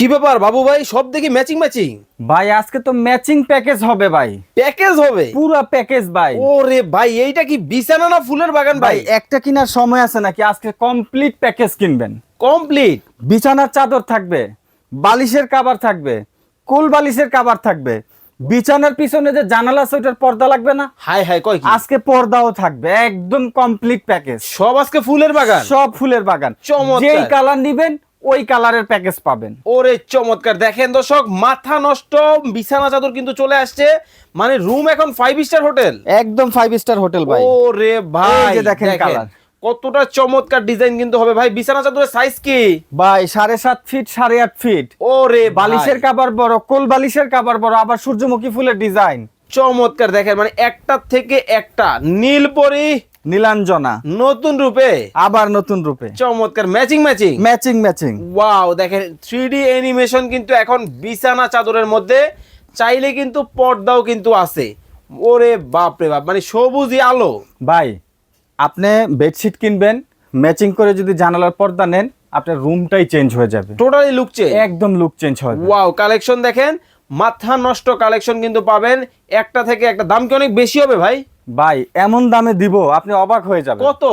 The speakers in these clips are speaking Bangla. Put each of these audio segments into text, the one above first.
কি ব্যাপার বাবু ভাই, সব দেখি ম্যাচিং ম্যাচিং। ভাই আজকে তো ম্যাচিং প্যাকেজ হবে ভাই, প্যাকেজ হবে? পুরো প্যাকেজ ভাই। ওরে ভাই, এইটা কি বিছানা না ফুলের বাগান ভাই ভাই? একটা কেনার সময় আছে নাকি, আজকে কমপ্লিট প্যাকেজ কিনবেন। কমপ্লিট। বিছানার চাদর থাকবে, বালিশের কভার থাকবে, কুল বালিশের কভার থাকবে, বিছানার পিছনে যে জানালা আছে ওটার পর্দা লাগবে না, হাই হাই কয় কি? আজকে পর্দাও থাকবে, একদম কমপ্লিট প্যাকেজ। সব আজকে ফুলের বাগান। সব ফুলের বাগান, চমৎকার। যেই কালার নিবেন ওই কালারের প্যাকেজ পাবেন। ওরে চমৎকার, দেখেন দর্শক, মাথা নষ্ট বিছানা চাদর কিন্তু চলে আসছে। মানে রুম এখন 5 স্টার হোটেল। একদম 5 স্টার হোটেল ভাই। ওরে ভাই, এই যে দেখেন কালার, কতটা চমৎকার ডিজাইন কিন্তু হবে ভাই। বিছানা চাদরের সাইজ কি ভাই 7.5 ফিট 8.5 ফিট। ওরে বালিশের ভাই, কভার বড়, কোল বালিশের কভার বড়, আবার সূর্যমুখী ফুলের ডিজাইন। চমৎকার দেখেন, মানে একটা থেকে একটা নীলপরি নীলাঞ্জনা নতুন রূপে, আবার নতুন রূপে, চমৎকার matching matching. Matching matching. Wow, দেখেন 3D অ্যানিমেশন কিন্তু এখন বিছানা চাদরের মধ্যে। চাইলে কিন্তু পর্দাও কিন্তু আছে। ওরে বাপ রে বাপ, মানে সবুজই আলো। ভাই আপনি বেডশিট কিনবেন, ম্যাচিং করে যদি জানালার পর্দা নেন, আপনার রুমটাই চেঞ্জ হয়ে যাবে, টোটালি লুক চেঞ্জ। একদম লুক চেঞ্জ হবে। ওয়াও, কালেকশন দেখেন, মাথা নষ্ট কালেকশন কিন্তু পাবেন। একটা থেকে একটা। দাম কি অনেক বেশি হবে ভাই? ভাই এমন দামে দিব আপনি অবাক হয়ে যাবেন। কত?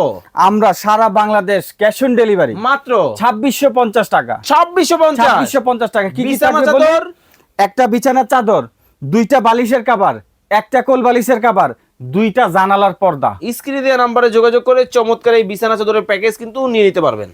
আমরা সারা বাংলাদেশ ক্যাশ অন ডেলিভারি মাত্র 2650 টাকা। 2650। 2650 টাকা। কি কি বিছানা থাকবে চাদর? বলুন? একটা বিছানার চাদর, দুইটা বালিশের কভার, একটা কোল বালিশের কভার, দুইটা জানালার পর্দা। স্ক্রিনে দেওয়া নাম্বারে যোগাযোগ করে চমৎকার এই বিছানা চাদরের প্যাকেজ কিন্তু নিয়ে নিতে পারবেন।